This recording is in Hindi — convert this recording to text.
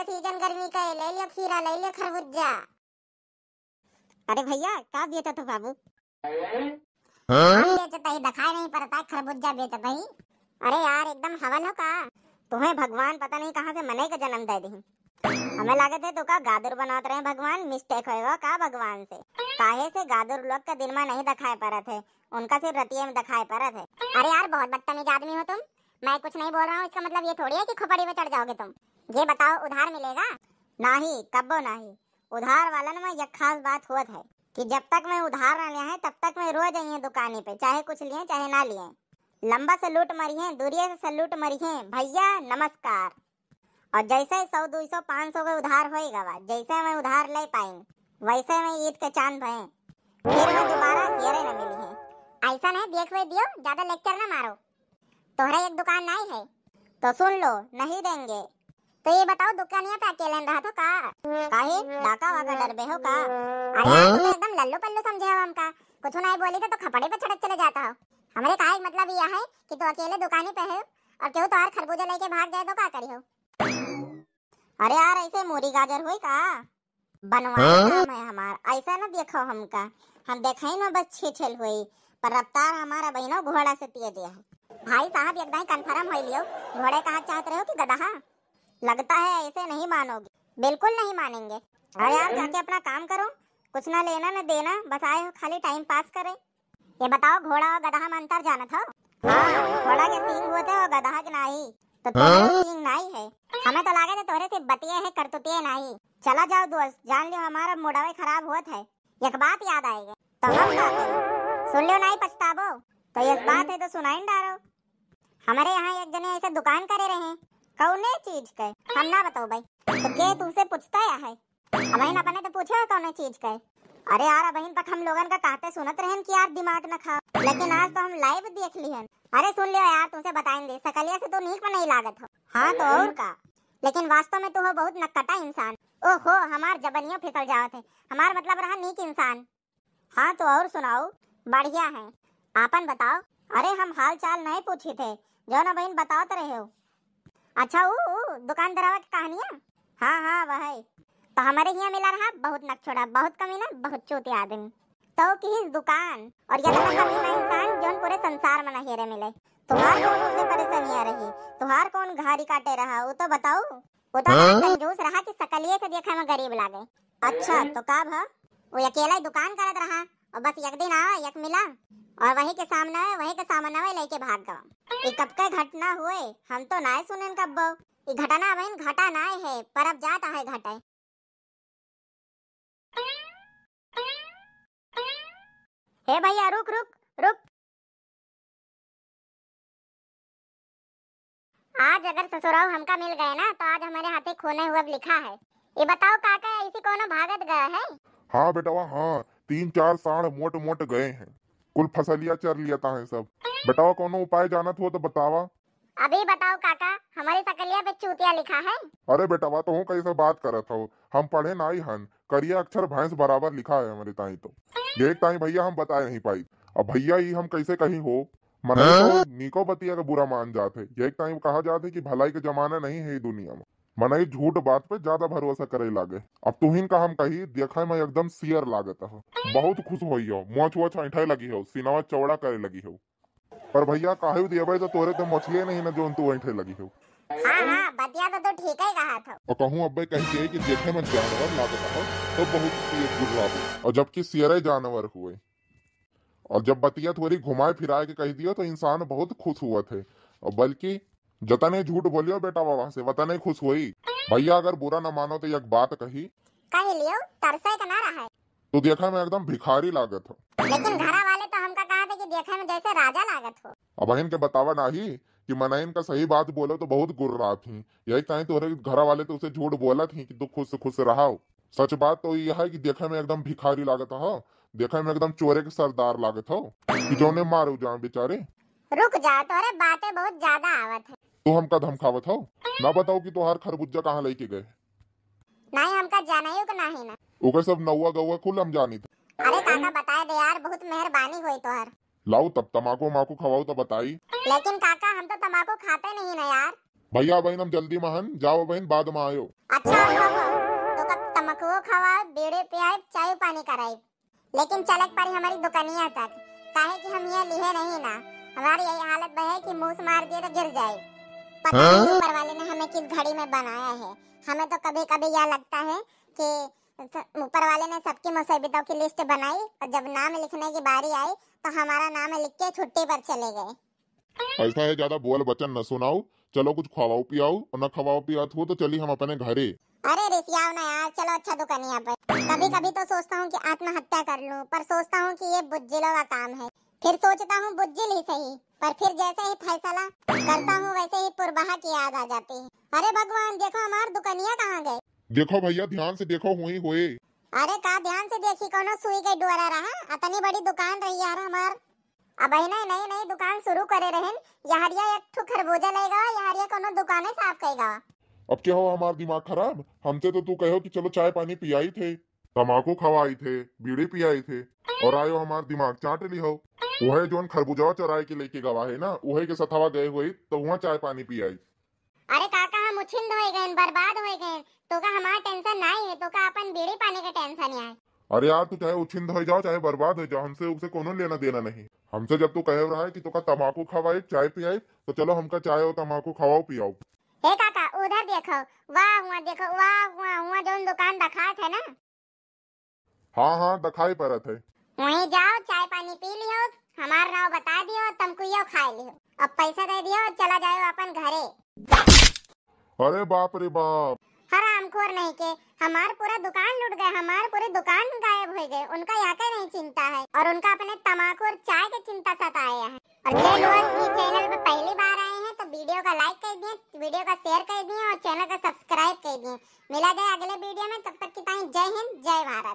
सीजन गर्मी का है, ले लियो खीरा, ले लियो खरबूजा। अरे भैया क्या बेचा तो बाबू? हम बेचता ही दिखाई नहीं पड़ता, खरबूजा बेचता ही। अरे यार एकदम हवन हो का? तुम्हें भगवान पता नहीं कहाँ से मने का जन्म दे दी। हमें लगे थे तो का गादर बनाते रहे भगवान, मिस्टेक होगा का भगवान से? काहे से गादर लोग का दिन में नहीं दिखाई पड़ा थे, उनका सिर्फ रतिये में दिखाई पड़ा थे। अरे यार बहुत बदतमीज आदमी हो तुम। मैं कुछ नहीं बोल रहा हूँ, इसका मतलब ये थोड़ी है कि खोपड़ी में चढ़ जाओगे तुम। ये बताओ उधार मिलेगा? नहीं कब्बो नहीं। उधार वालन में एक खास बात हुआ है कि जब तक मैं उधार न लिया है तब तक मैं रोज आई दुकानी पे, चाहे कुछ लिए चाहे ना लिए। लंबा सलूट मरी है, दूरिये से सलूट मरी है, भैया नमस्कार। और जैसे 100 200 500 का उधार होएगा, जैसे मैं उधार ले पाएंगे वैसे मैं ईद के चांद भये, फिर मैं दोबारा घेरे न मिली है। ऐसा नहीं देख वे दियो, ज्यादा लेक्चर ना मारो। तोहरा एक दुकान नहीं है तो सुन लो, नहीं देंगे। तो ये बताओ दुकानिया पे अकेले रहा तो का? काहे डाका वाका डर बे हो का? अरे यार तुम एकदम लल्लू पल्लू समझे हो हमका। कुछ नहीं बोली तो खपड़े पे चढ़ चले जाता हो। हमारे कहा मतलब यह है कि तू अकेले दुकानी पे है और क्यों तो खरबूजा लेके भाग जाए तो क्या करी हो? अरे यार ऐसे मूरी गाजर हुई का? बनवाए काम है हमार, ऐसा ना देखो हमका। हम देखे ना बस छेछल हुई, पर रफ्तार हमारा बहनों घोड़ा से तेज है। भाई साहब एकदम कंफर्म हो लियो, घोड़े का हाथ चाहते रहो कि गधा? लगता है ऐसे नहीं मानोगे। बिल्कुल नहीं मानेंगे। अरे यार जाके अपना काम करो, कुछ ना लेना न देना, बस आए हो खाली टाइम पास करे। ये बताओ घोड़ा और गधा में अंतर जाना था? हाँ घोड़ा के सींग होते और गधा के नहीं, तो तुम्हारे सींग नहीं है। हमें तो लागे थे तोहरे से बतिये है करतुतिये नहीं। चला जाओ दोस्त, जान लियो हमारा मुड़ावे खराब होत है। एक बात याद आएगी तो हम क्या करें? सुन लियो नहीं पछतावो। तो ये बात है तो सुनाई डालो। हमारे यहाँ एक जने ऐसे दुकान करे रहे। कौने चीज के? हम ना बताओ भाई। तो के तुमसे पूछता है? अबहिन अपने तो पूछो कौने चीज के। अरे यार अबहिन तक हम लोगन का कहते सुनत रहन कि यार दिमाग न खा, लेकिन आज तो हम लाइव देख लिहन। अरे सुन लियो यार, तुमसे बताएंगे सकलिया से तो नीक में नहीं लागत हो। हाँ तो और का? लेकिन वास्तव में तू हो बहुत नक्कटा इंसान। ओहो हमार जबनियों फिसल जावत है। हमार मतलब रहा नीक इंसान। हाँ तो और सुनाओ। बढ़िया है, आपन बताओ। अरे हम हाल चाल नहीं पूछे थे, जो ना बहन बताओ तो रहे हो। अच्छा वो दुकानदार की कहानियाँ? हाँ हाँ वह है। तो हमारे यहाँ मिला रहा बहुत नकछोड़ा, बहुत कमीना, बहुत चोटी आदमी। तो किस दुकान और यह कमीना इंसान जो पूरे संसार में नहीं रे मिले। तुम्हार कौन से परेशानी आ रही? तुम्हार कौन घारी काटे रहा वो तो बताओ। वो तो कंजूस रहा कि सकलिये से देखा में गरीब लागे। अच्छा तो का भा? वो अकेला ही दुकान करत रहा और बस एक दिन आवा एक मिला और वही के सामने लेके भाग गवा। ये कब का घटना हुए? हम तो ना सुने कब। ये घटना बहन घटा ना है, पर अब जाता है घटे। हे भैया रुक रुक रुक। आज अगर ससुराल हमका मिल गए ना तो आज हमारे हाथे खोने हुआ लिखा है। ये बताओ काका ऐसी कोनो भागत गया है? हाँ बेटवा हाँ, 3-4 साढ़ मोट मोट गए हैं, कुल फसलिया चर लिया है सब। बेटावा कोनो उपाय जानत हो तो बतावा। अभी बताओ काका, हमारी सकलिया पे चूतिया लिखा है। अरे बेटावा तो हूँ कैसे बात करत हो, हम पढ़े नाई हन, करिया अक्षर भैंस बराबर लिखा है हमारे ताई। तो देख ताई भैया हम बता नहीं पाई, अब भैया ही हम कैसे कहीं हो। मना तो नीको बतिया का बुरा मान जाते, यही टाइम कहा जाते कि भलाई के जमाना नहीं है दुनिया में। मनाई झूठ बात पे ज्यादा भरोसा करे लागे। अब तुहिन का हम कही देखा मैं एकदम सियर लागत हो, बहुत खुश होई हो, मोच वोच ऐठे लगी हो, सीनावा चौड़ा करे लगी हो। पर भैया काहे दिए तो तोरे तो मछली नहीं ना जो तू ऐठे लगी हो। हाँ बतिया तो ठीक ही कहा था। और कहूँ अब्बे कही कि देखे में जानवर लागत हो तो बहुत तेज गुर्रा हो, और जबकि सियरे जानवर हुए। और जब बतिया थोड़ी घुमाए फिराए के कह दियो तो इंसान बहुत खुश हुआ थे, और बल्कि जतने झूठ बोलियो बेटा बाबा से वतने खुश हुई। भैया अगर बुरा न मानो तो एक बात कही लियो, तरसे का ना रहा है। तो देखा में एकदम भिखारी लागत हो, लेकिन घरा वाले तो हमका कहा थे कि देखे में जैसे राजा लागत हो। अब बहन के बतावा नहीं कि मनैन का सही बात बोलो तो बहुत गुर्रा थी, यही कहीं तोरे घरा वाले तो उसे झूठ बोला थी कि तू खुश रहा हो। सच बात तो यह है कि देखा में एकदम भिखारी लागत हो, देखा में एकदम चोरे के सरदार लागत हो कि जो ने मारू जाए बेचारे। रुक जा, तोरे बातें बहुत ज्यादा आवत है। तू हमका धमकावत हो ना, बताओ कि तोहार खरबूजा कहाँ लेके गए? नहीं हमका जानाइयो का नहीं ना, ओके सब नौवा गौवा कुल हम जानी थे। अरे काका बताए दे यार, बहुत मेहरबानी हुई तोहर। लाओ तब तमाकू माकू खवाओ तो बताई। लेकिन काका हम तो तम्बाकू खाते नहीं ना यार। भैया बहन हम जल्दी में हन, जाओ बहन बाद में आयो। अच्छा तो कब तमकुओ खवाए, बीड़ी पियाए, चाय पानी कराए, लेकिन चलक पर हमारी दुकानिया तक, काहे कि हम यहाँ लिहे नहीं ना। हमारी यही हालत है कि मुंह से मार दिए तो गिर जाए। पता नहीं ऊपर वाले ने हमें किस घड़ी में बनाया है। हमें तो कभी कभी यह लगता है कि ऊपर वाले ने सबकी मुसीबतों की लिस्ट बनाई और जब नाम लिखने की बारी आई तो हमारा नाम लिख के छुट्टी पर चले गए। ऐसा है, ज्यादा बोल बचन न सुनाओ, चलो कुछ खवाओ पियाओ, और न खवाओ पियात हो तो चली हम अपने घरे। अरे रिसियाओ ना यार, चलो अच्छा दुकानिया पे। कभी कभी तो सोचता हूँ कि आत्महत्या कर लूं, पर सोचता हूँ कि ये बुज्जिलों का काम है। फिर सोचता हूँ बुज्जिल ही सही, पर फिर जैसे ही फैसला करता हूँ वैसे ही पुरबहा की याद आ जाती है। अरे भगवान, देखो हमार दुकानिया कहाँ गए। देखो भैया ध्यान से देखो, हुई हुए। अरे का ध्यान से देखी, कोनो सुई के डुअरा रहा। इतनी बड़ी दुकान रही यार हमार। अब ही नई नई दुकान शुरू करे रहन, यहरिया एक ठो खरबूजा लेगा, यहरिया कोनो दुकाने साफ करेगा। अब क्या हो, हमारा दिमाग खराब। हमसे तो तू कहो कि चलो चाय पानी पियाई थे, तमाकू खवाई थे, बीड़ी पियाई थे, और आयो हमार दिमाग चाट ली हो। वही जोन खरबूजा चुराए के लेके गवा है ना, वही के सथवा गए हुई तो वहाँ चाय पानी पियाई। अरे काका, हम उछिंद हो गए, बर्बाद हो गए। तो का हमारा टेंशन नहीं है, तो का अपन बीड़ी पानी का टेंशन है। अरे यार तू चाहे उछिंद हो जाओ चाहे बर्बाद हो जाओ, हमसे उसे कोनो लेना देना नहीं। हमसे जब तू कह रहा है कि तुका तमाकू खवाई चाय पियाई, तो चलो हमका चाय और तमाकू खवाओ पियाओ। हे काका, उधर देखो, वाह हुआ देखो, वाह हुआ जोन दुकान दिखात है ना। हाँ हाँ दिखाई पड़त है। वहीं जाओ, चाय पानी पी लियो, हमार नाव बता दियो, तमकुइयो खा लियो, अब पैसा दे दियो, चला जाओ अपन घरे। अरे बाप रे बाप, हरामखोर नहीं के हमार पूरा दुकान लूट गए, हमार पूरी दुकान गायब हो गए। उनका यहाँ का नहीं चिंता है, और उनका अपने तमाकू और चाय की चिंता सताया है। और जो लोग इस चैनल पे पहली बार आए हैं तो वीडियो का लाइक कर दिए, वीडियो का शेयर कर दिए और चैनल का सब्सक्राइब कर दिए। मिला जाए अगले वीडियो में, तब तक की ताई जय हिंद जय भारत।